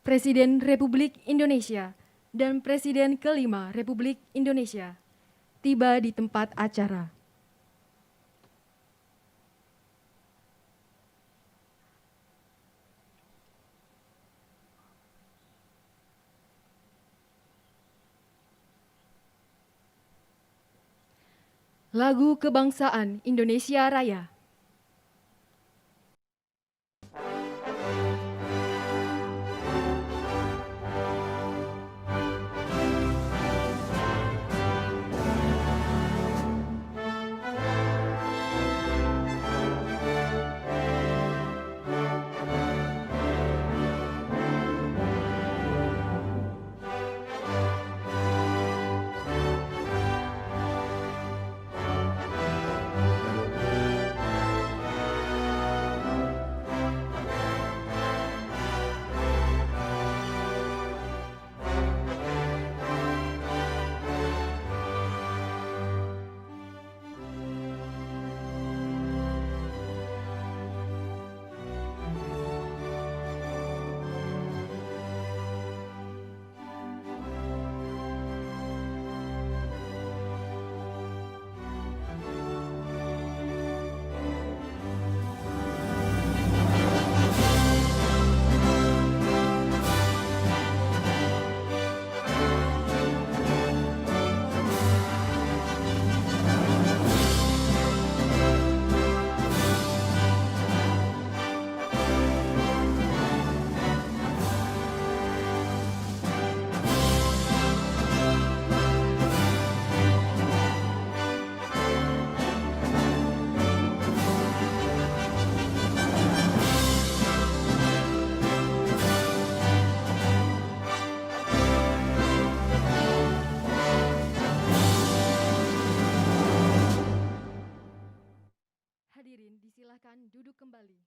Presiden Republik Indonesia dan Presiden kelima Republik Indonesia tiba di tempat acara. Lagu Kebangsaan Indonesia Raya. Hadirin disilahkan duduk kembali.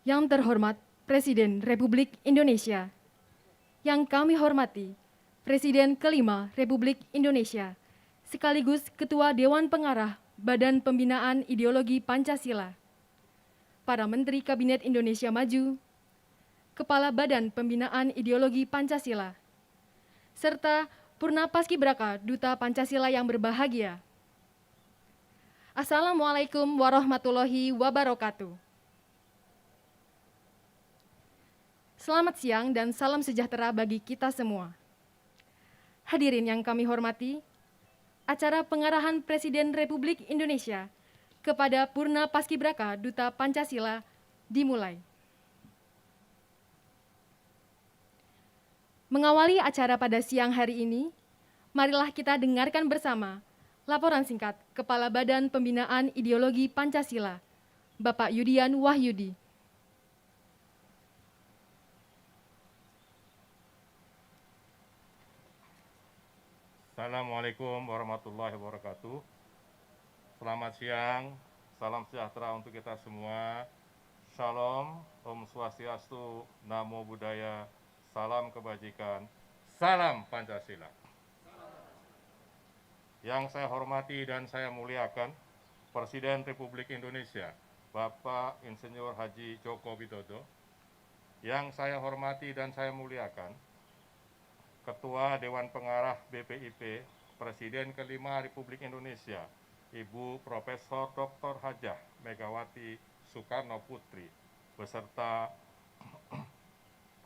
Yang terhormat Presiden Republik Indonesia, yang kami hormati Presiden kelima Republik Indonesia, sekaligus Ketua Dewan Pengarah Badan Pembinaan Ideologi Pancasila, para Menteri Kabinet Indonesia Maju, Kepala Badan Pembinaan Ideologi Pancasila, serta Purna Paskibraka Duta Pancasila yang berbahagia. Assalamualaikum warahmatullahi wabarakatuh. Selamat siang dan salam sejahtera bagi kita semua. Hadirin yang kami hormati, acara pengarahan Presiden Republik Indonesia kepada Purna Paskibraka Duta Pancasila dimulai. Mengawali acara pada siang hari ini, marilah kita dengarkan bersama laporan singkat Kepala Badan Pembinaan Ideologi Pancasila, Bapak Yudian Wahyudi. Assalamualaikum warahmatullahi wabarakatuh. Selamat siang, salam sejahtera untuk kita semua. Shalom, Om Swastiastu, Namo Buddhaya, salam kebajikan, salam Pancasila. Yang saya hormati dan saya muliakan, Presiden Republik Indonesia, Bapak Insinyur Haji Joko Widodo. Yang saya hormati dan saya muliakan, Ketua Dewan Pengarah BPIP, Presiden kelima Republik Indonesia, Ibu Profesor Dr. Hajah Megawati Soekarno Putri, beserta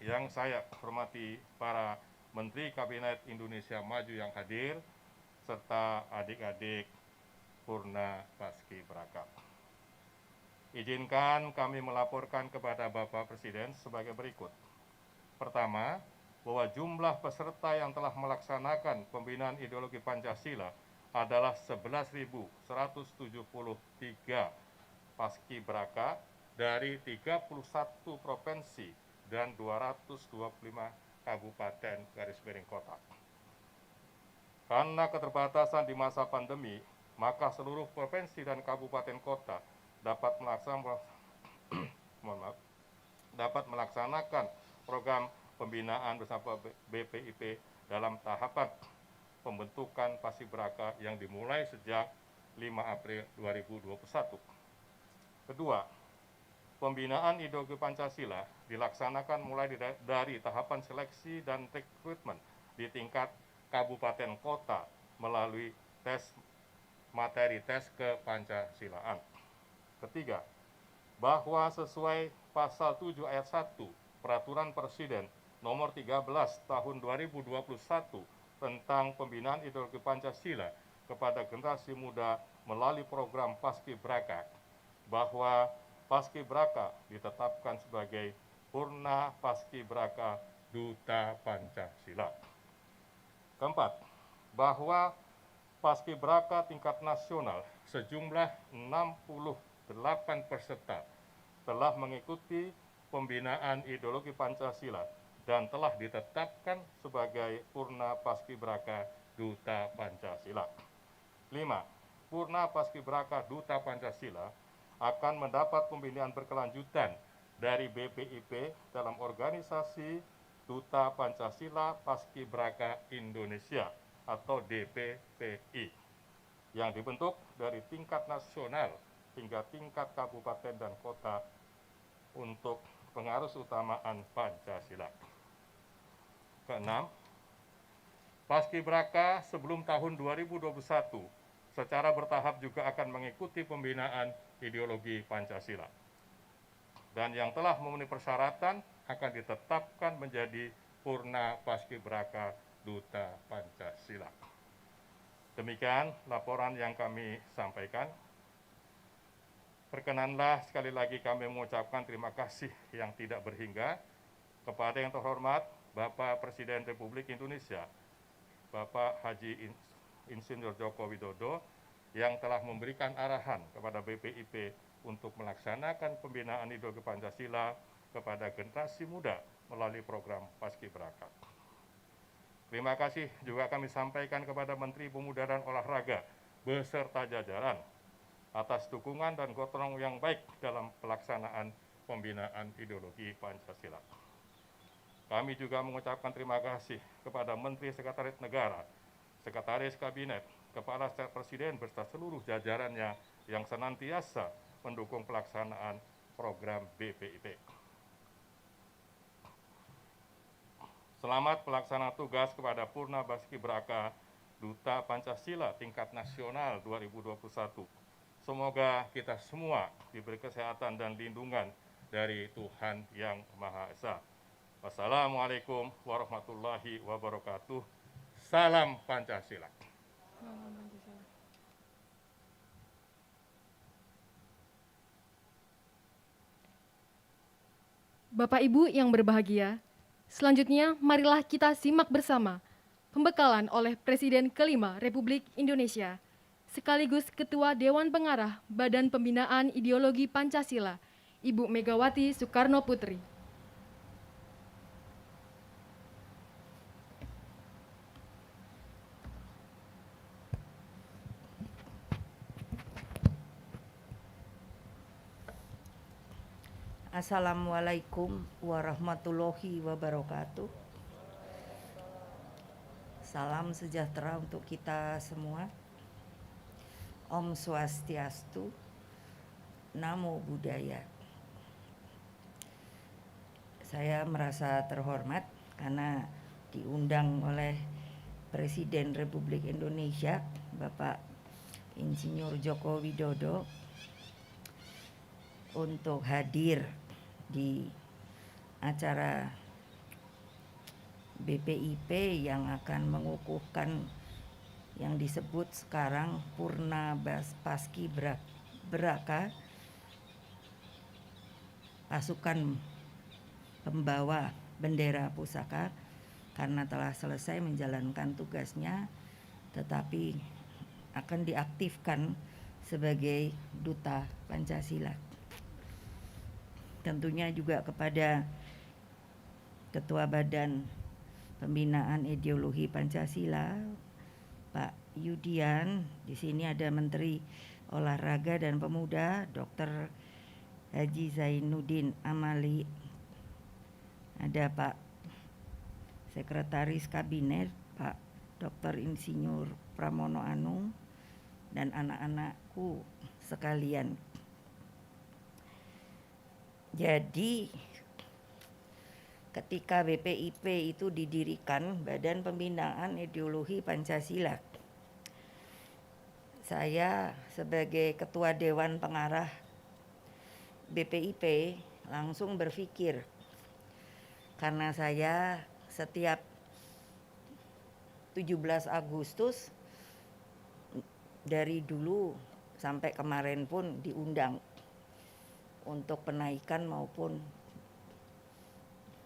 yang saya hormati para Menteri Kabinet Indonesia Maju yang hadir, serta adik-adik Purna Paskibraka. Izinkan kami melaporkan kepada Bapak Presiden sebagai berikut. Pertama, bahwa jumlah peserta yang telah melaksanakan pembinaan ideologi Pancasila adalah 11.173 paskibraka dari 31 provinsi dan 225 kabupaten garis miring kota. Karena keterbatasan di masa pandemi, maka seluruh provinsi dan kabupaten kota dapat melaksanakan program pembinaan bersama BPIP dalam tahapan pembentukan paskibraka yang dimulai sejak 5 April 2021. Kedua, pembinaan ideologi Pancasila dilaksanakan mulai dari tahapan seleksi dan rekrutmen di tingkat kabupaten kota melalui materi tes kepancasilaan. Ketiga, bahwa sesuai pasal 7 ayat 1 Peraturan Presiden nomor 13 tahun 2021 tentang pembinaan ideologi Pancasila kepada generasi muda melalui program Paskibraka, bahwa Paskibraka ditetapkan sebagai Purna Paskibraka Duta Pancasila. Keempat, bahwa Paskibraka tingkat nasional sejumlah 68 peserta telah mengikuti pembinaan ideologi Pancasila dan telah ditetapkan sebagai Purna Paskibraka Duta Pancasila. 5. Purna Paskibraka Duta Pancasila akan mendapat pembinaan berkelanjutan dari BPIP dalam organisasi Duta Pancasila Paskibraka Indonesia atau DPPI yang dibentuk dari tingkat nasional hingga tingkat kabupaten dan kota untuk pengarusutamaan Pancasila. Keenam, Paskibraka sebelum tahun 2021 secara bertahap juga akan mengikuti pembinaan ideologi Pancasila. Dan yang telah memenuhi persyaratan akan ditetapkan menjadi Purna Paskibraka Duta Pancasila. Demikian laporan yang kami sampaikan. Perkenanlah sekali lagi kami mengucapkan terima kasih yang tidak berhingga kepada yang terhormat Bapak Presiden Republik Indonesia, Bapak Haji Insinyur Joko Widodo, yang telah memberikan arahan kepada BPIP untuk melaksanakan pembinaan ideologi Pancasila kepada generasi muda melalui program Paskibraka. Terima kasih juga kami sampaikan kepada Menteri Pemuda dan Olahraga beserta jajaran atas dukungan dan gotong yang baik dalam pelaksanaan pembinaan ideologi Pancasila. Kami juga mengucapkan terima kasih kepada Menteri Sekretaris Negara, Sekretaris Kabinet, Kepala Staf Presiden beserta seluruh jajarannya yang senantiasa mendukung pelaksanaan program BPIP. Selamat pelaksana tugas kepada Purna Paskibraka Duta Pancasila tingkat nasional 2021. Semoga kita semua diberi kesehatan dan lindungan dari Tuhan Yang Maha Esa. Wassalamualaikum warahmatullahi wabarakatuh. Salam Pancasila. Bapak Ibu yang berbahagia, selanjutnya marilah kita simak bersama pembekalan oleh Presiden kelima Republik Indonesia, sekaligus Ketua Dewan Pengarah Badan Pembinaan Ideologi Pancasila, Ibu Megawati Soekarno Putri. Assalamualaikum warahmatullahi wabarakatuh. Salam sejahtera untuk kita semua. Om Swastiastu, Namo Buddhaya. Saya merasa terhormat karena diundang oleh Presiden Republik Indonesia, Bapak Insinyur Joko Widodo, untuk hadir di acara BPIP yang akan mengukuhkan yang disebut sekarang Purna Paskibraka, pasukan pembawa bendera pusaka, karena telah selesai menjalankan tugasnya tetapi akan diaktifkan sebagai Duta Pancasila. Tentunya juga kepada Ketua Badan Pembinaan Ideologi Pancasila, Pak Yudian. Di sini ada Menteri Olahraga dan Pemuda, Dr. Haji Zainuddin Amali. Ada Pak Sekretaris Kabinet, Pak Dr. Insinyur Pramono Anung, dan anak-anakku sekalian. Jadi ketika BPIP itu didirikan, Badan Pembinaan Ideologi Pancasila, saya sebagai Ketua Dewan Pengarah BPIP langsung berpikir, karena saya setiap 17 Agustus dari dulu sampai kemarin pun diundang untuk penaikan maupun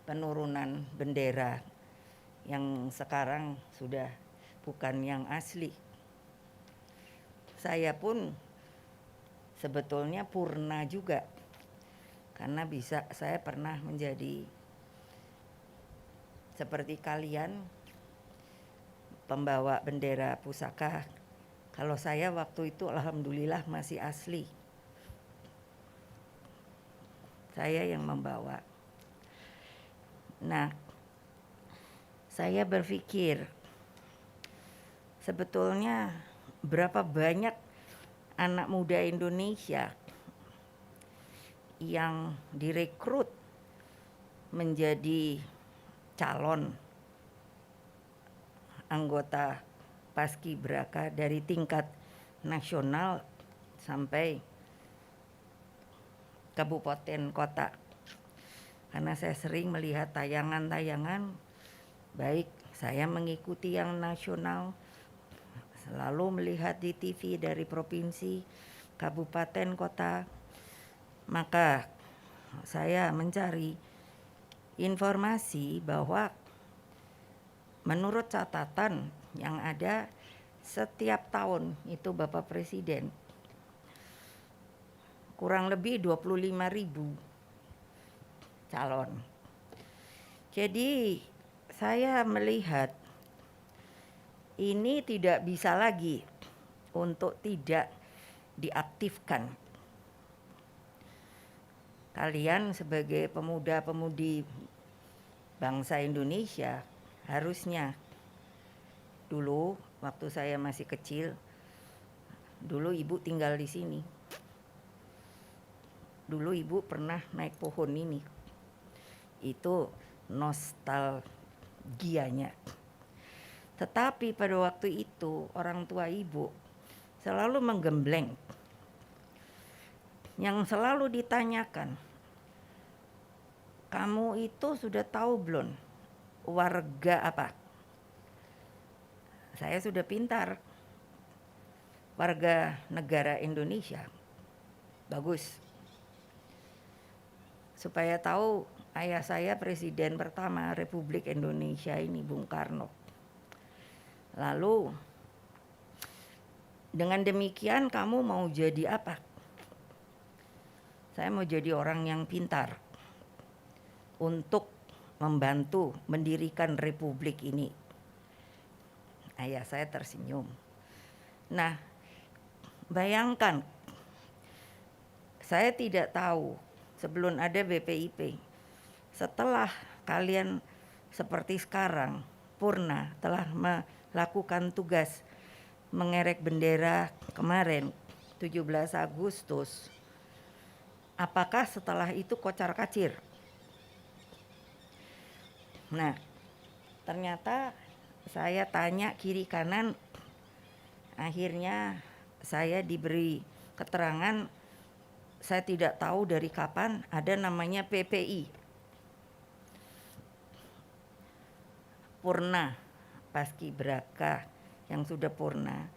penurunan bendera yang sekarang sudah bukan yang asli. Saya pun sebetulnya purna juga, karena saya pernah menjadi seperti kalian pembawa bendera pusaka. Kalau saya waktu itu alhamdulillah masih asli, saya yang membawa. Nah, saya berpikir sebetulnya berapa banyak anak muda Indonesia yang direkrut menjadi calon anggota Paskibraka dari tingkat nasional sampai kabupaten kota. Karena saya sering melihat tayangan-tayangan, baik saya mengikuti yang nasional, selalu melihat di TV dari provinsi, kabupaten, kota, maka saya mencari informasi bahwa menurut catatan yang ada setiap tahun itu Bapak Presiden kurang lebih 25.000 calon. Jadi saya melihat ini tidak bisa lagi untuk tidak diaktifkan. Kalian sebagai pemuda-pemudi bangsa Indonesia harusnya, dulu waktu saya masih kecil, dulu ibu tinggal di sini. Dulu ibu pernah naik pohon ini. Itu nostalgianya. Tetapi pada waktu itu orang tua ibu selalu menggembleng. Yang selalu ditanyakan, kamu itu sudah tahu belum warga apa? Saya sudah pintar. Warga negara Indonesia. Bagus. Supaya tahu, ayah saya presiden pertama Republik Indonesia ini Bung Karno. Lalu dengan demikian kamu mau jadi apa? Saya mau jadi orang yang pintar untuk membantu mendirikan republik ini. Ayah saya tersenyum. Nah, bayangkan, saya tidak tahu sebelum ada BPIP, setelah kalian seperti sekarang, purna telah melakukan tugas mengerek bendera kemarin 17 Agustus, apakah setelah itu kocar-kacir? Nah, ternyata saya tanya kiri kanan, akhirnya saya diberi keterangan, saya tidak tahu dari kapan ada namanya PPI, purna Paskibraka yang sudah purna.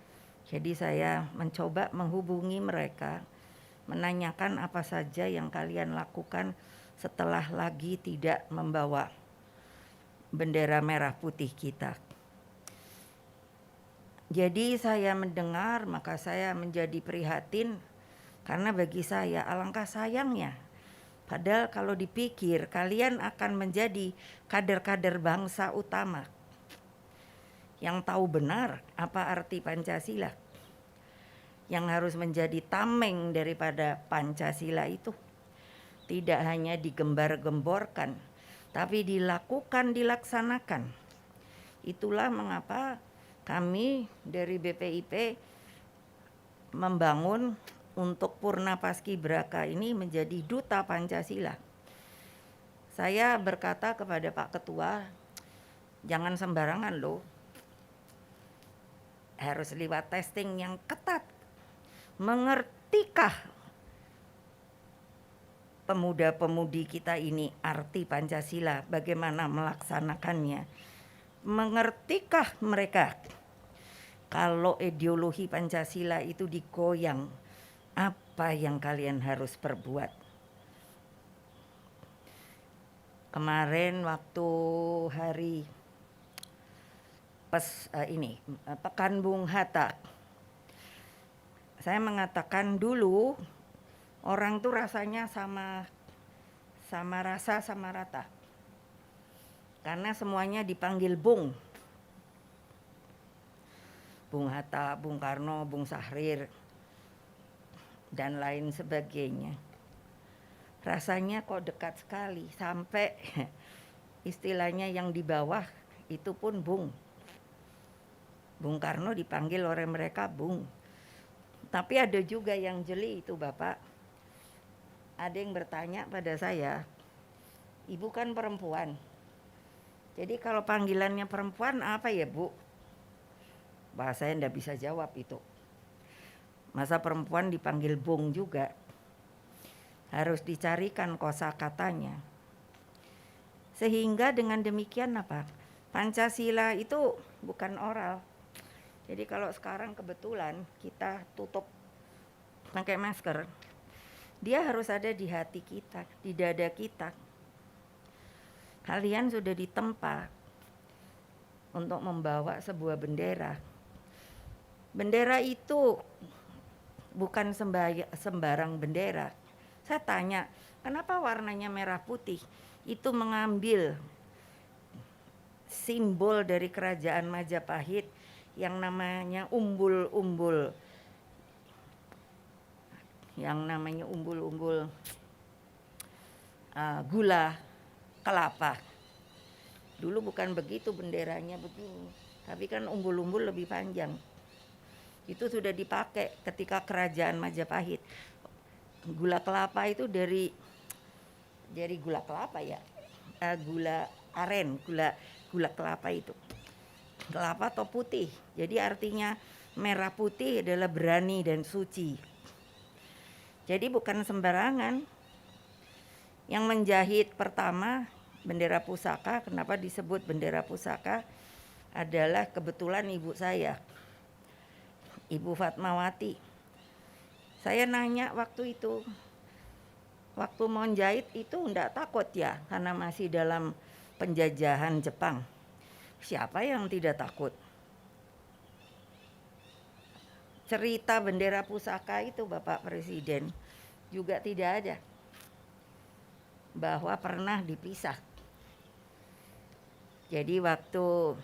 Jadi saya mencoba menghubungi mereka, menanyakan apa saja yang kalian lakukan setelah lagi tidak membawa bendera merah putih kita. Jadi saya mendengar, maka saya menjadi prihatin, karena bagi saya alangkah sayangnya, padahal kalau dipikir kalian akan menjadi kader-kader bangsa utama yang tahu benar apa arti Pancasila, yang harus menjadi tameng daripada Pancasila itu tidak hanya digembar-gemborkan, tapi dilaksanakan. Itulah mengapa kami dari BPIP membangun untuk Purna Paskibraka ini menjadi duta Pancasila. Saya berkata kepada Pak Ketua, jangan sembarangan loh. Harus lewat testing yang ketat. Mengertikah pemuda-pemudi kita ini arti Pancasila, bagaimana melaksanakannya? Mengertikah mereka kalau ideologi Pancasila itu digoyang, apa yang kalian harus perbuat? Kemarin waktu hari Pekan Bung Hatta, saya mengatakan dulu orang tuh rasanya sama rasa sama rata. Karena semuanya dipanggil Bung. Bung Hatta, Bung Karno, Bung Sahrir, dan lain sebagainya. Rasanya kok dekat sekali, sampai istilahnya yang di bawah itu pun Bung. Bung Karno dipanggil oleh mereka Bung. Tapi ada juga yang jeli itu Bapak. Ada yang bertanya pada saya, Ibu kan perempuan. Jadi kalau panggilannya perempuan apa ya Bu? Bahasa saya enggak bisa jawab itu. Masa perempuan dipanggil Bung juga? Harus dicarikan kosakatanya. Sehingga dengan demikian apa? Pancasila itu bukan oral. Jadi kalau sekarang kebetulan kita tutup pakai masker, dia harus ada di hati kita, di dada kita. Kalian sudah ditempa untuk membawa sebuah bendera. Bendera itu bukan sembarang bendera. Saya tanya, kenapa warnanya merah putih? Itu mengambil simbol dari kerajaan Majapahit yang namanya umbul-umbul. Gula kelapa. Dulu bukan begitu benderanya begini, tapi kan umbul-umbul lebih panjang. Itu sudah dipakai ketika kerajaan Majapahit. Gula kelapa itu dari gula kelapa ya, gula aren, gula kelapa itu. Kelapa atau putih, jadi artinya merah putih adalah berani dan suci. Jadi bukan sembarangan. Yang menjahit pertama bendera pusaka, kenapa disebut bendera pusaka, adalah kebetulan ibu saya, Ibu Fatmawati. Saya nanya waktu itu, waktu mau jahit itu enggak takut ya, karena masih dalam penjajahan Jepang. Siapa yang tidak takut? Cerita bendera pusaka itu Bapak Presiden juga tidak ada bahwa pernah dipisah. Jadi waktu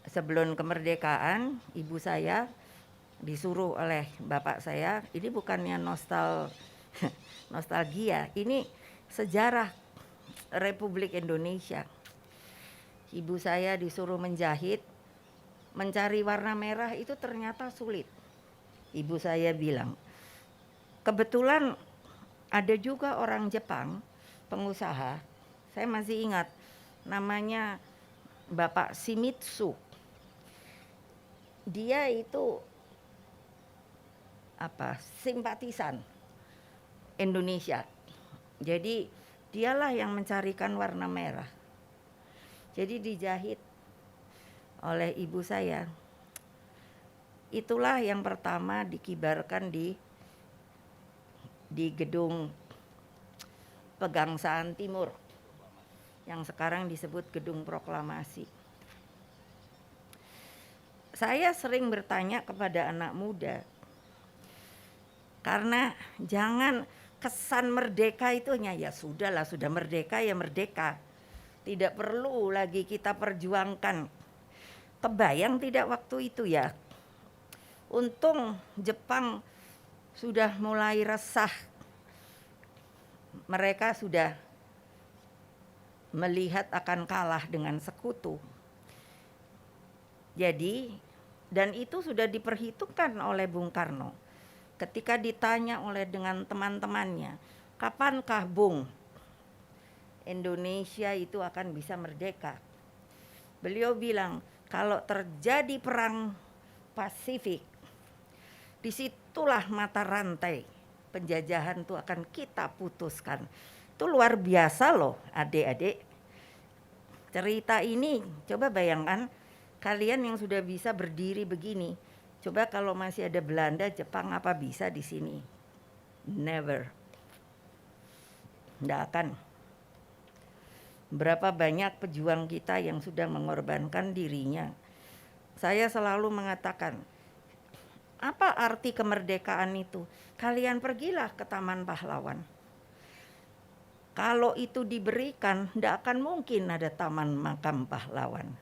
sebelum kemerdekaan, ibu saya disuruh oleh bapak saya, ini bukannya nostalgia, ini sejarah Republik Indonesia. Ibu saya disuruh menjahit, mencari warna merah itu ternyata sulit. Ibu saya bilang, kebetulan ada juga orang Jepang, pengusaha, saya masih ingat namanya Bapak Shimizu. Dia itu simpatisan Indonesia. Jadi dialah yang mencarikan warna merah. Jadi dijahit oleh ibu saya. Itulah yang pertama dikibarkan di gedung Pegangsaan Timur yang sekarang disebut Gedung Proklamasi. Saya sering bertanya kepada anak muda, karena jangan kesan merdeka itu hanya ya sudahlah, sudah merdeka ya merdeka. Tidak perlu lagi kita perjuangkan. Kebayang tidak waktu itu ya? Untung Jepang sudah mulai resah. Mereka sudah melihat akan kalah dengan sekutu. Jadi, dan itu sudah diperhitungkan oleh Bung Karno. ketika ditanya oleh dengan teman-temannya, kapankah Bung Indonesia itu akan bisa merdeka? Beliau bilang, kalau terjadi perang Pasifik, disitulah mata rantai penjajahan itu akan kita putuskan. Itu luar biasa loh adik-adik. Cerita ini coba bayangkan kalian yang sudah bisa berdiri begini. Coba kalau masih ada Belanda, Jepang, apa bisa di sini? Never. Nggak akan. Berapa banyak pejuang kita yang sudah mengorbankan dirinya. Saya selalu mengatakan, apa arti kemerdekaan itu? Kalian pergilah ke Taman Pahlawan. Kalau itu diberikan, tidak akan mungkin ada Taman Makam Pahlawan.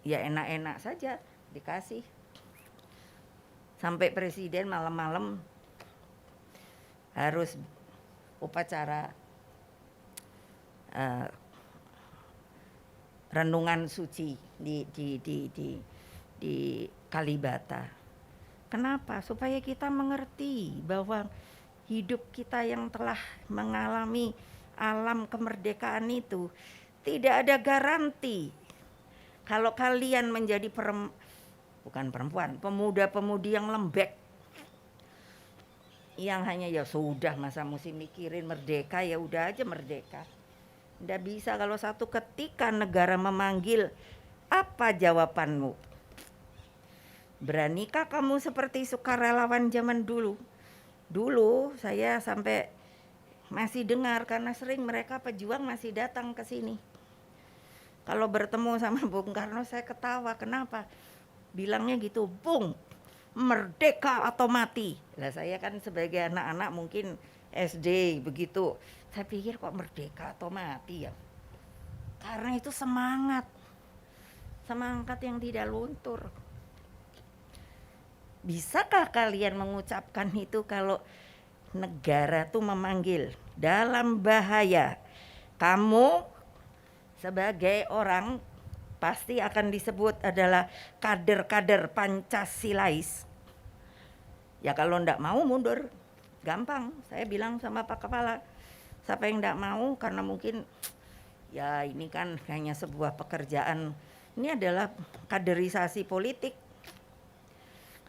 Ya enak-enak saja dikasih. Sampai presiden malam-malam harus upacara renungan suci di Kalibata. Kenapa? Supaya kita mengerti bahwa hidup kita yang telah mengalami alam kemerdekaan itu tidak ada garansi. Kalau kalian menjadi pemuda-pemudi yang lembek, yang hanya ya sudah masa mesti mikirin merdeka, ya udah aja merdeka. Nggak bisa kalau satu ketika negara memanggil, apa jawabanmu? Beranikah kamu seperti sukarelawan zaman dulu? Dulu saya sampai masih dengar karena sering mereka pejuang masih datang ke sini. Kalau bertemu sama Bung Karno saya ketawa, kenapa? Bilangnya gitu, Bung, merdeka atau mati. Lah saya kan sebagai anak-anak mungkin SD begitu. Saya pikir kok merdeka atau mati ya. Karena itu semangat yang tidak luntur. Bisakah kalian mengucapkan itu kalau negara tuh memanggil dalam bahaya? Kamu sebagai orang pasti akan disebut adalah kader-kader Pancasilais. Ya kalau ndak mau mundur, gampang. Saya bilang sama Pak Kepala, siapa yang ndak mau karena mungkin ya ini kan hanya sebuah pekerjaan. Ini adalah kaderisasi politik.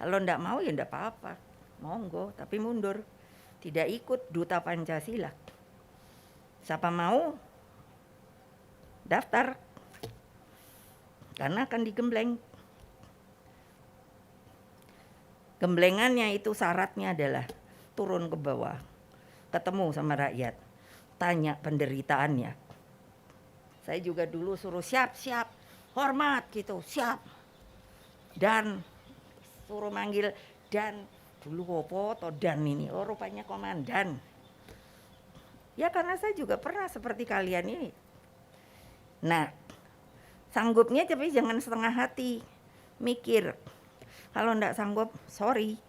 Kalau ndak mau ya ndak apa-apa, monggo, tapi mundur. Tidak ikut duta Pancasila. Siapa mau daftar, karena akan digembleng. Gemblengannya itu syaratnya adalah turun ke bawah, ketemu sama rakyat, tanya penderitaannya. Saya juga dulu suruh siap, hormat gitu, siap. Dan suruh manggil dan, dulu apa atau dan ini, oh rupanya komandan. Ya karena saya juga pernah seperti kalian ini. Nah, sanggupnya tapi jangan setengah hati, mikir. Kalau ndak sanggup, sorry,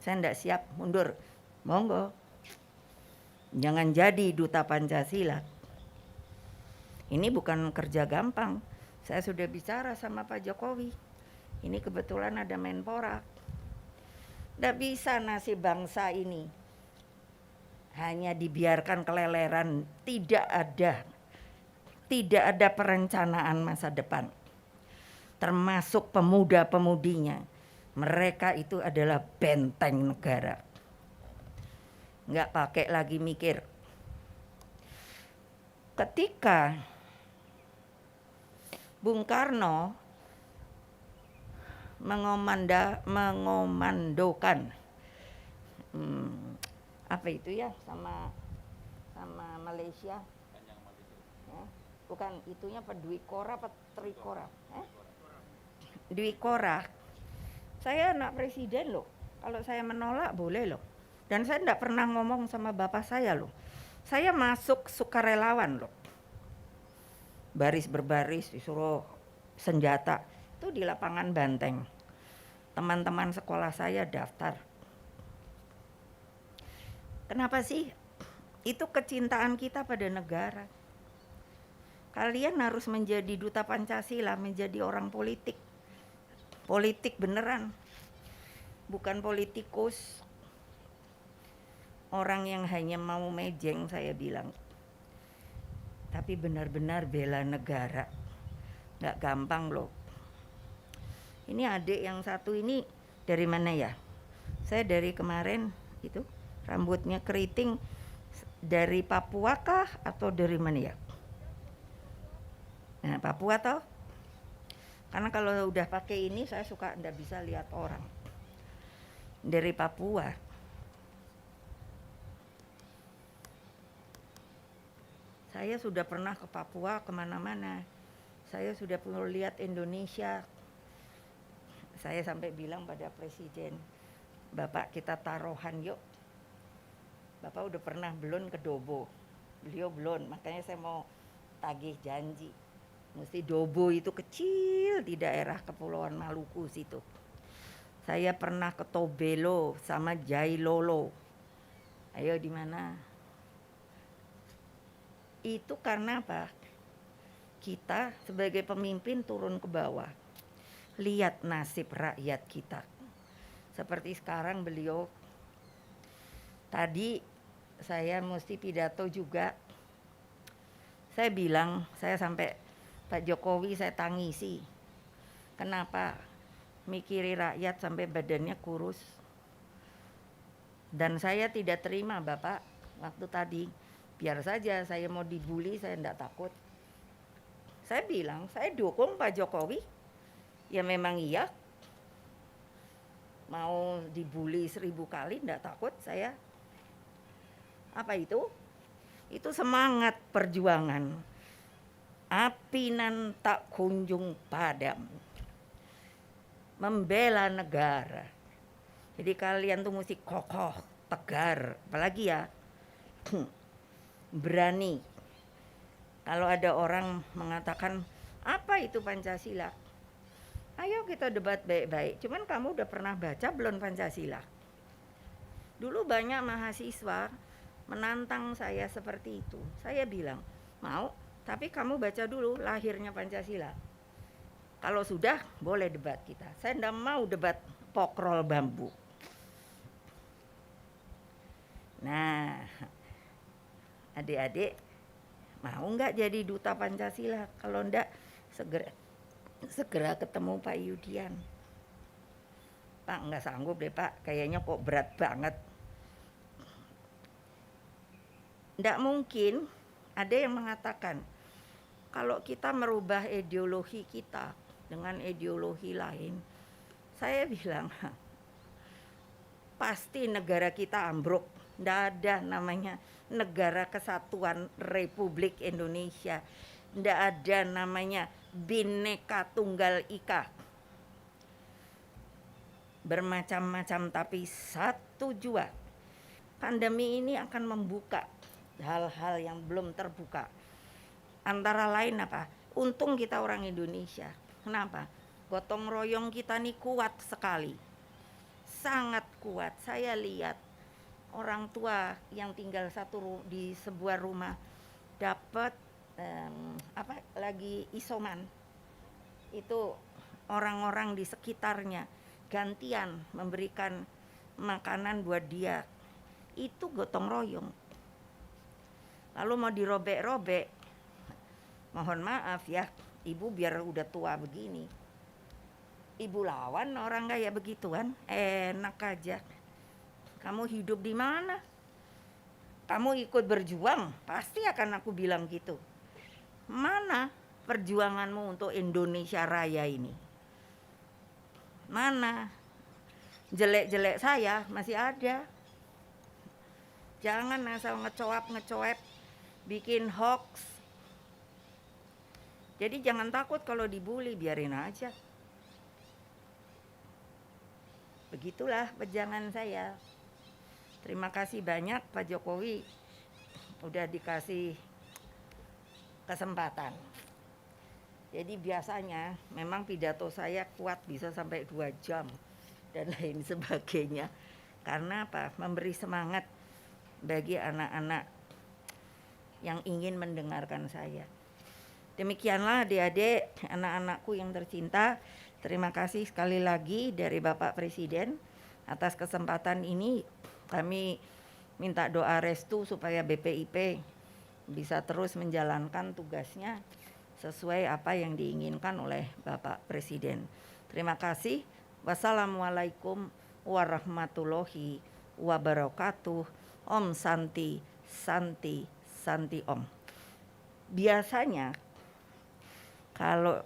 saya ndak siap, mundur, monggo. Jangan jadi duta Pancasila. Ini bukan kerja gampang. Saya sudah bicara sama Pak Jokowi. Ini kebetulan ada Menpora. Ndak bisa nasib bangsa ini hanya dibiarkan keleleran, tidak ada perencanaan masa depan. Termasuk pemuda-pemudinya. Mereka itu adalah benteng negara. Nggak pakai lagi mikir. Ketika Bung Karno mengomandokan apa itu ya sama Malaysia, ya, bukan itunya apa Dwi Korah apa Trikora, Dwi Korah. Saya anak presiden loh, kalau saya menolak boleh loh, dan saya tidak pernah ngomong sama bapak saya loh. Saya masuk sukarelawan loh, baris berbaris disuruh senjata itu di lapangan Banteng. Teman-teman sekolah saya daftar. Kenapa sih? Itu kecintaan kita pada negara. Kalian harus menjadi duta Pancasila, menjadi orang politik. Politik beneran. bukan politikus, orang yang hanya mau mejeng saya bilang. Tapi benar-benar bela negara. Nggak gampang loh. Ini adik yang satu ini dari mana ya? Saya dari kemarin itu rambutnya keriting, dari Papua kah atau dari mana ya? Nah, Papua toh? Karena kalau udah pakai ini saya suka nggak bisa lihat orang. Dari Papua. Saya sudah pernah ke Papua kemana-mana. Saya sudah pernah lihat Indonesia. Saya sampai bilang pada Presiden, Bapak kita taruhan yuk. Bapak udah pernah belum ke Dobo? Beliau belum, makanya saya mau tagih janji. Mesti Dobo itu kecil di daerah Kepulauan Maluku situ. Saya pernah ke Tobelo sama Jailolo. Ayo di mana? Itu karena apa? Kita sebagai pemimpin turun ke bawah. Lihat nasib rakyat kita. Seperti sekarang beliau. Tadi saya mesti pidato juga. Saya bilang, saya sampai Pak Jokowi saya tangisi. Kenapa mikiri rakyat sampai badannya kurus? Dan saya tidak terima Bapak waktu tadi. Biar saja saya mau dibully, saya enggak takut. Saya bilang, saya dukung Pak Jokowi. Ya memang iya. Mau dibully 1000 kali enggak takut saya. Apa itu? Itu semangat perjuangan. Api nan tak kunjung padam. Membela negara. Jadi kalian tuh mesti kokoh, tegar. Apalagi ya, berani. Kalau ada orang mengatakan, apa itu Pancasila? Ayo kita debat baik-baik. Cuman kamu udah pernah baca belum Pancasila? Dulu banyak mahasiswa menantang saya seperti itu. Saya bilang, mau, tapi kamu baca dulu lahirnya Pancasila. Kalau sudah, boleh debat kita. Saya enggak mau debat pokrol bambu. Nah, adik-adik, mau nggak jadi duta Pancasila? Kalau enggak, segera ketemu Pak Yudian. Pak, nggak sanggup deh Pak, kayaknya kok berat banget. Nggak mungkin ada yang mengatakan, kalau kita merubah ideologi kita dengan ideologi lain, saya bilang, pasti negara kita ambruk. Nggak ada namanya negara kesatuan Republik Indonesia. Nggak ada namanya Bhinneka Tunggal Ika. Bermacam-macam tapi satu jua. Pandemi ini akan membuka hal-hal yang belum terbuka. Antara lain apa? Untung kita orang Indonesia. Kenapa? Gotong royong kita nih kuat sekali. Sangat kuat. Saya lihat orang tua yang tinggal di sebuah rumah dapat lagi isoman. Itu orang-orang di sekitarnya gantian memberikan makanan buat dia. Itu gotong royong. Lalu mau dirobek-robek, mohon maaf ya, ibu biar udah tua begini, ibu lawan orang kayak begituan, enak aja. Kamu hidup di mana? Kamu ikut berjuang, pasti akan aku bilang gitu. Mana perjuanganmu untuk Indonesia Raya ini? Mana? Jelek-jelek saya masih ada. Jangan asal ngecoap, bikin hoax. Jadi jangan takut kalau dibully, biarin aja. Begitulah pejangan saya. Terima kasih banyak Pak Jokowi udah dikasih kesempatan. Jadi biasanya memang pidato saya kuat bisa sampai 2 jam dan lain sebagainya. Karena apa? Memberi semangat bagi anak-anak yang ingin mendengarkan saya. Demikianlah adik-adik, anak-anakku yang tercinta. Terima kasih sekali lagi dari Bapak Presiden Atas kesempatan ini kami minta doa restu supaya BPIP bisa terus menjalankan tugasnya sesuai apa yang diinginkan oleh Bapak Presiden. Terima kasih. Wassalamualaikum warahmatullahi wabarakatuh. Om Santi, Santi, Santi Om. Biasanya kalau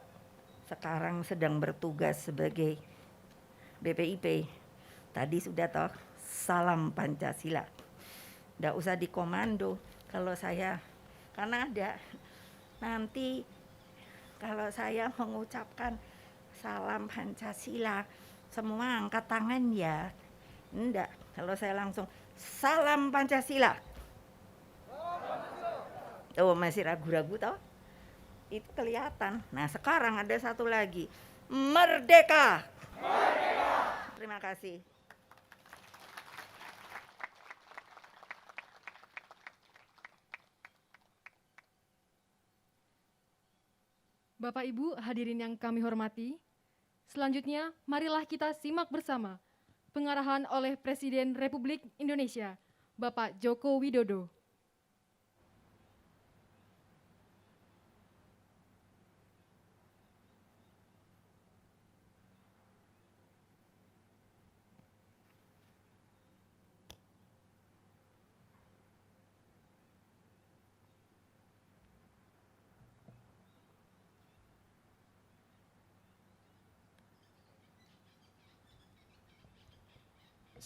sekarang sedang bertugas sebagai BPIP, tadi sudah toh salam Pancasila. Nggak usah dikomando kalau saya, karena ada nanti kalau saya mengucapkan salam Pancasila, semua angkat tangan ya. Enggak, kalau saya langsung salam Pancasila. Oh, masih ragu-ragu toh? Itu kelihatan. Nah, sekarang ada satu lagi. Merdeka! Merdeka! Terima kasih. Bapak Ibu hadirin yang kami hormati, selanjutnya marilah kita simak bersama pengarahan oleh Presiden Republik Indonesia, Bapak Joko Widodo.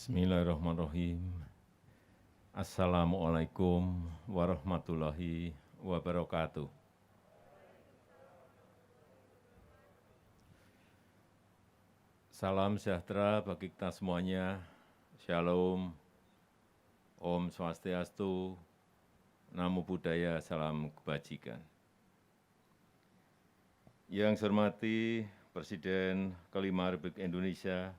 Bismillahirrahmanirrahim. Assalamualaikum warahmatullahi wabarakatuh. Salam sejahtera bagi kita semuanya. Shalom, Om Swastiastu, Namo Buddhaya, salam kebajikan. Yang saya hormati Presiden kelima Republik Indonesia,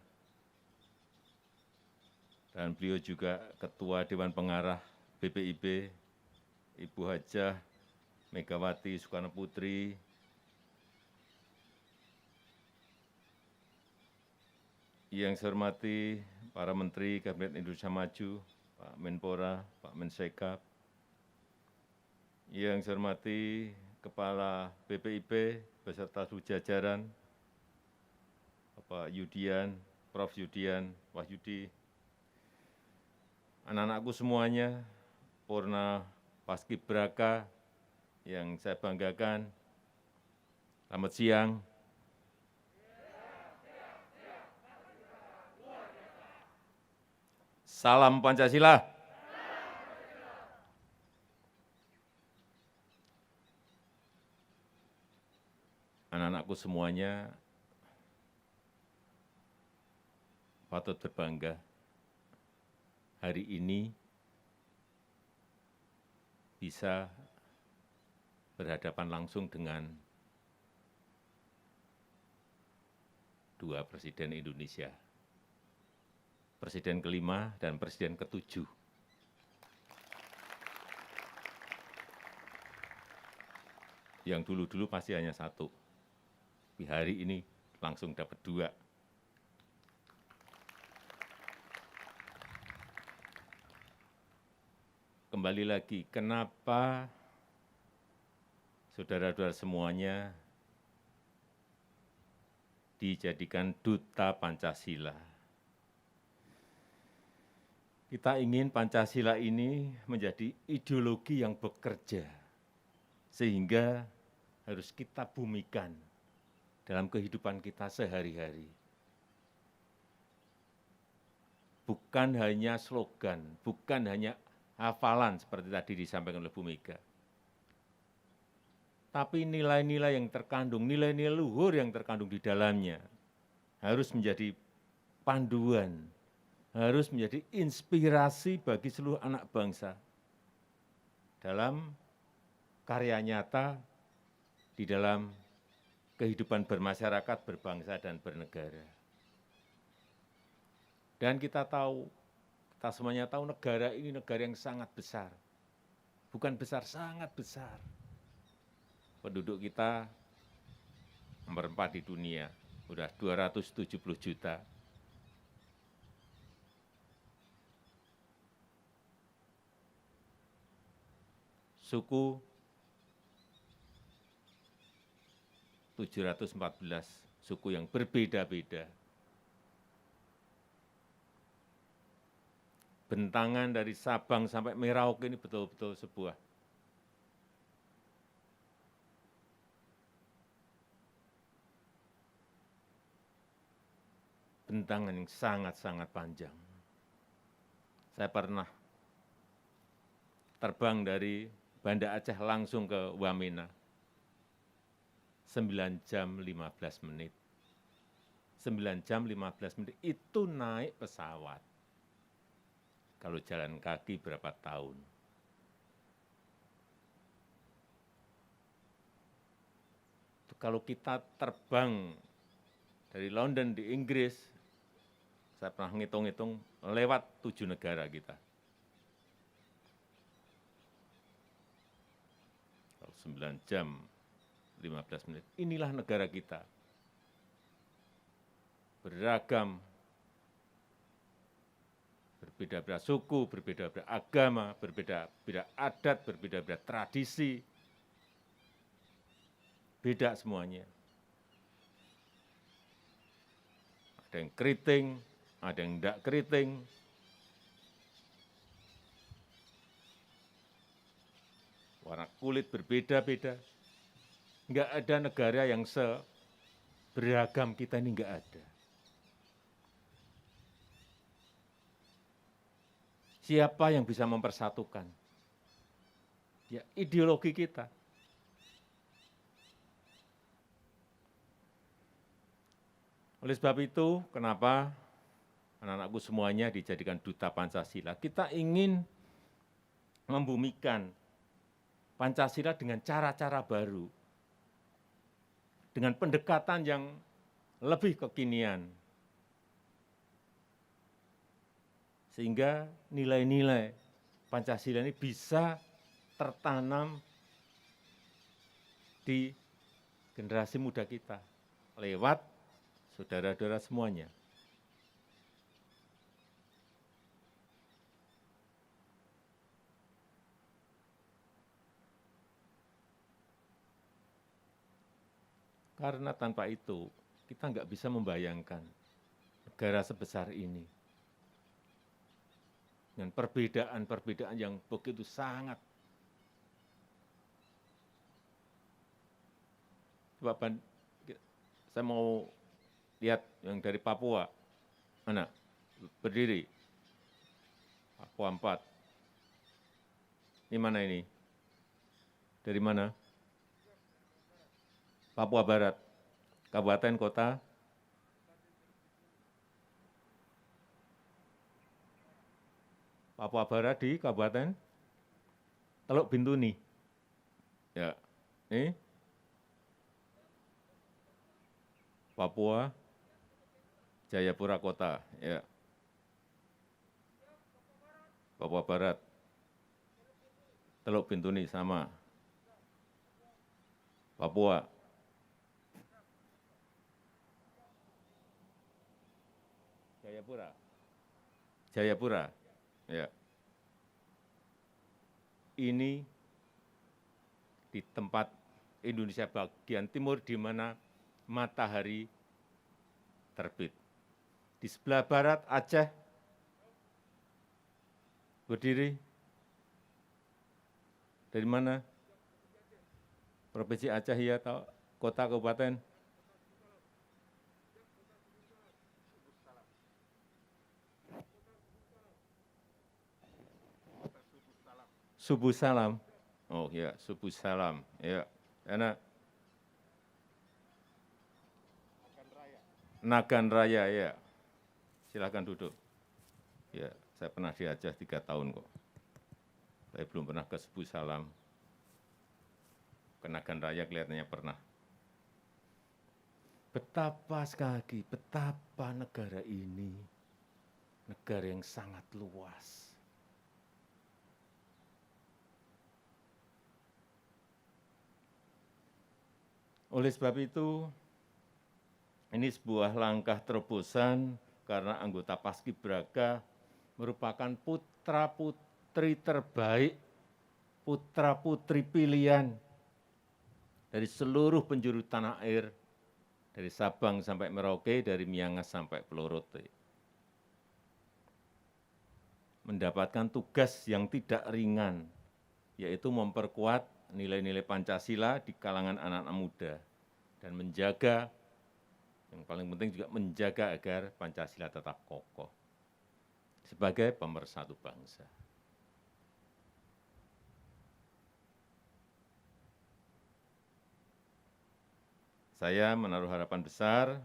dan beliau juga Ketua Dewan Pengarah BPIP, Ibu Hajah Megawati Soekarno Putri, yang saya hormati para Menteri Kabinet Indonesia Maju, Pak Menpora, Pak Mensekap, yang saya hormati Kepala BPIP beserta seluruh jajaran, Bapak Yudian, Prof. Yudian Wahyudi, anak-anakku semuanya, Purna Paskibraka yang saya banggakan, selamat siang. Salam Pancasila. Anak-anakku semuanya patut berbangga. Hari ini bisa berhadapan langsung dengan dua presiden Indonesia, presiden kelima dan presiden ketujuh. Yang dulu-dulu pasti hanya satu, di hari ini langsung dapat dua. Kembali lagi, kenapa saudara-saudara semuanya dijadikan duta Pancasila? Kita ingin Pancasila ini menjadi ideologi yang bekerja, sehingga harus kita bumikan dalam kehidupan kita sehari-hari. Bukan hanya slogan, bukan hanya hafalan seperti tadi disampaikan oleh Bu Mega. Tapi nilai-nilai yang terkandung, nilai-nilai luhur yang terkandung di dalamnya harus menjadi panduan, harus menjadi inspirasi bagi seluruh anak bangsa dalam karya nyata di dalam kehidupan bermasyarakat, berbangsa, dan bernegara. Dan kita tahu, kita semuanya tahu negara ini negara yang sangat besar. Bukan besar, sangat besar. Penduduk kita nomor 4 di dunia, sudah 270 juta. suku 714 suku yang berbeda-beda. Bentangan dari Sabang sampai Merauke ini betul-betul sebuah bentangan yang sangat-sangat panjang. Saya pernah terbang dari Banda Aceh langsung ke Wamena, 9 jam 15 menit. 9 jam 15 menit itu naik pesawat. Kalau jalan kaki berapa tahun? Kalau kita terbang dari London di Inggris, saya pernah ngitung-ngitung lewat 7 negara kita. Kalau 9 jam 15 menit, inilah negara kita. Beragam, berbeda-beda suku, berbeda-beda agama, berbeda-beda adat, berbeda-beda tradisi, beda semuanya. Ada yang keriting, ada yang tidak keriting. Warna kulit berbeda-beda. Enggak ada negara yang seberagam kita ini, enggak ada. Siapa yang bisa mempersatukan? Ya, ideologi kita. Oleh sebab itu, kenapa anak-anakku semuanya dijadikan duta Pancasila? Kita ingin membumikan Pancasila dengan cara-cara baru, dengan pendekatan yang lebih kekinian, sehingga nilai-nilai Pancasila ini bisa tertanam di generasi muda kita lewat saudara-saudara semuanya. Karena tanpa itu kita nggak bisa membayangkan negara sebesar ini dengan perbedaan-perbedaan yang begitu sangat. Coba saya mau lihat yang dari Papua, mana? Berdiri. Papua 4. Ini mana ini? Dari mana? Papua Barat. Kabupaten, kota? Papua Barat di Kabupaten Teluk Bintuni. Ya, ini Papua Jayapura Kota, ya. Papua Barat, Teluk Bintuni sama. Papua, Jayapura, Jayapura, ya. Ini di tempat Indonesia bagian timur di mana matahari terbit. Di sebelah barat Aceh berdiri. Dari mana? Provinsi Aceh ya, atau kota kabupaten? Subuh Salam. Oh ya, Subuh Salam. Ya, karena Nagan Raya, ya. Silakan duduk. Ya, saya pernah di Aceh 3 tahun kok. Saya belum pernah ke Subuh Salam. Ke Nagan Raya kelihatannya pernah. Betapa sekali lagi, betapa negara ini, negara yang sangat luas. Oleh sebab itu, ini sebuah langkah terobosan karena anggota Paskibraka merupakan putra-putri terbaik putra-putri pilihan dari seluruh penjuru tanah air, dari Sabang sampai Merauke, dari Miangas sampai Pulau Rote. Mendapatkan tugas yang tidak ringan, yaitu memperkuat nilai-nilai Pancasila di kalangan anak-anak muda dan menjaga, yang paling penting juga menjaga agar Pancasila tetap kokoh sebagai pemersatu bangsa. Saya menaruh harapan besar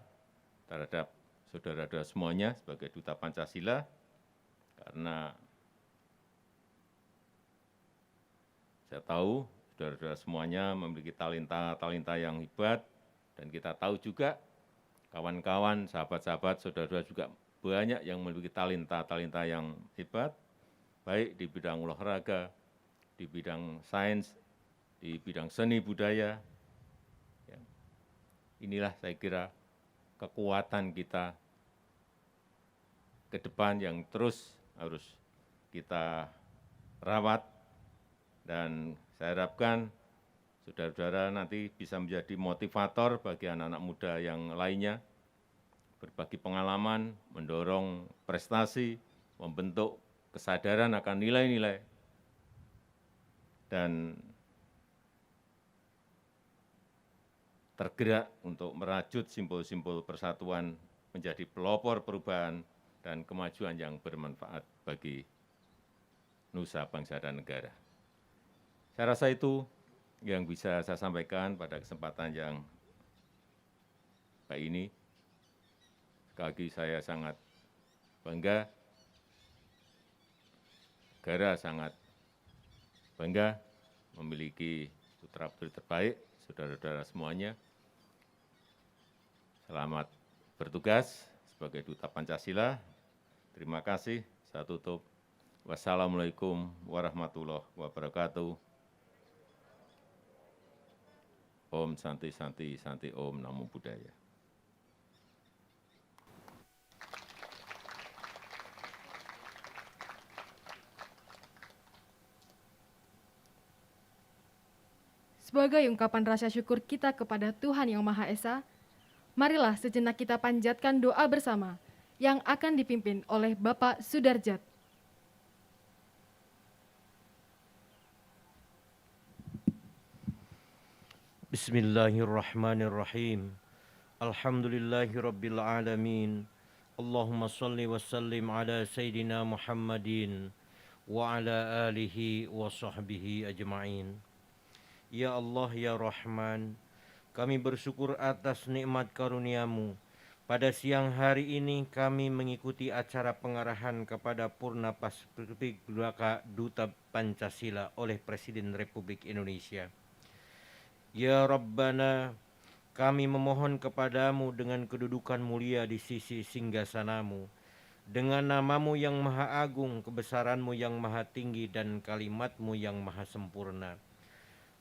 terhadap saudara-saudara semuanya sebagai duta Pancasila, karena saya tahu saudara-saudara semuanya memiliki talenta-talenta yang hebat, dan kita tahu juga kawan-kawan, sahabat-sahabat, saudara-saudara juga banyak yang memiliki talenta-talenta yang hebat, baik di bidang olahraga, di bidang sains, di bidang seni budaya. Inilah saya kira kekuatan kita ke depan yang terus harus kita rawat, dan saya harapkan saudara-saudara nanti bisa menjadi motivator bagi anak-anak muda yang lainnya, berbagi pengalaman, mendorong prestasi, membentuk kesadaran akan nilai-nilai, dan tergerak untuk merajut simbol-simbol persatuan menjadi pelopor perubahan dan kemajuan yang bermanfaat bagi nusa, bangsa, dan negara. Saya rasa itu yang bisa saya sampaikan pada kesempatan yang baik ini. Sekali lagi saya sangat bangga, negara sangat bangga memiliki putra-putri terbaik, saudara-saudara semuanya. Selamat bertugas sebagai duta Pancasila. Terima kasih. Saya tutup. Wassalamualaikum warahmatullahi wabarakatuh. Om Santi Santi Santi Om Namo Buddhaya. Sebagai ungkapan rasa syukur kita kepada Tuhan Yang Maha Esa, marilah sejenak kita panjatkan doa bersama yang akan dipimpin oleh Bapak Sudarjat. Bismillahirrahmanirrahim. Alhamdulillahirabbil alamin. Allahumma shalli wa sallim ala sayyidina Muhammadin wa ala alihi wa sahbihi ajma'in. Ya Allah ya Rahman, kami bersyukur atas nikmat karunia-Mu. Pada siang hari ini kami mengikuti acara pengarahan kepada Purna Paskibraka Duta Pancasila oleh Presiden Republik Indonesia. Ya Rabbana, kami memohon kepadamu dengan kedudukan mulia di sisi singgasana-Mu, dengan nama-Mu yang maha agung, kebesaran-Mu yang maha tinggi, dan kalimat-Mu yang maha sempurna.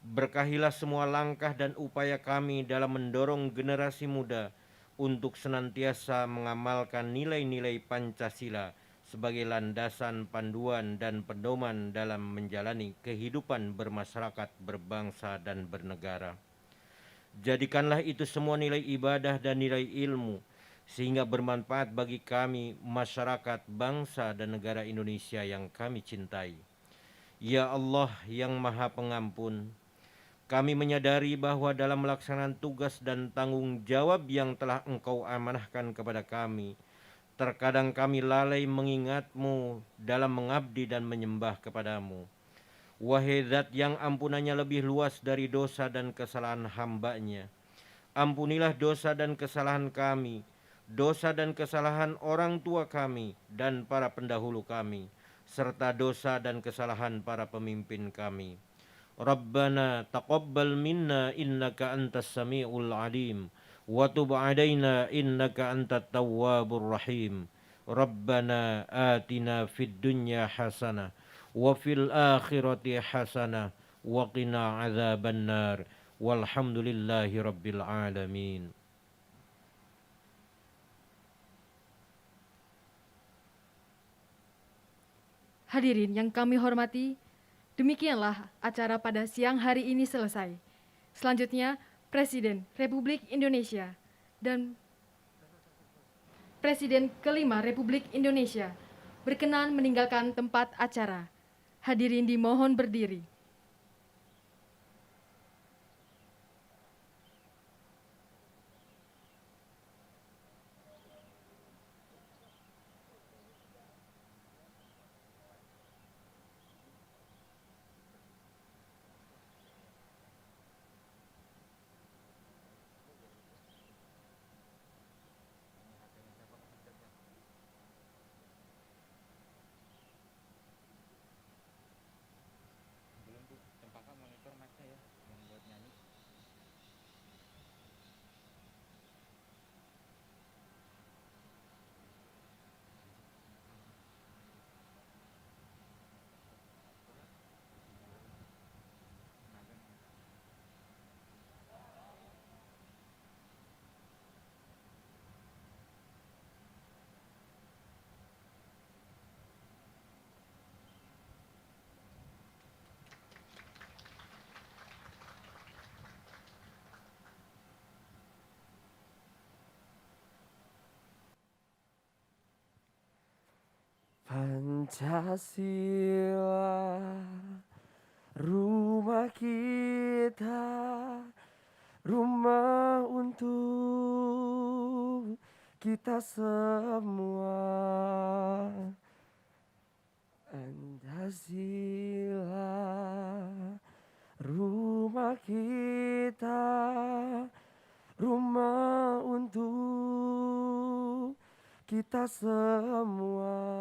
Berkahilah semua langkah dan upaya kami dalam mendorong generasi muda untuk senantiasa mengamalkan nilai-nilai Pancasila sebagai landasan, panduan, dan pedoman dalam menjalani kehidupan bermasyarakat, berbangsa, dan bernegara. Jadikanlah itu semua nilai ibadah dan nilai ilmu, sehingga bermanfaat bagi kami, masyarakat, bangsa, dan negara Indonesia yang kami cintai. Ya Allah yang Maha Pengampun, kami menyadari bahwa dalam melaksanakan tugas dan tanggung jawab yang telah Engkau amanahkan kepada kami, terkadang kami lalai mengingat-Mu dalam mengabdi dan menyembah kepadamu. Wahai Zat yang ampunannya lebih luas dari dosa dan kesalahan hamba-Nya, ampunilah dosa dan kesalahan kami, dosa dan kesalahan orang tua kami dan para pendahulu kami, serta dosa dan kesalahan para pemimpin kami. Rabbana taqabbal minna innaka antas sami'ul alim wa tub alaina innaka antat tawwabur rahim. Rabbana atina fid dunya hasanah wa fil akhirati hasanah wa qina adzabannar. Walhamdulillahi rabbil alamin. Hadirin yang kami hormati, Demikianlah acara pada siang hari ini selesai. Selanjutnya, Presiden Republik Indonesia dan Presiden kelima Republik Indonesia berkenan meninggalkan tempat acara. Hadirin dimohon berdiri. Pancasila, rumah kita, rumah untuk kita semua. Pancasila, rumah kita, rumah untuk kita semua.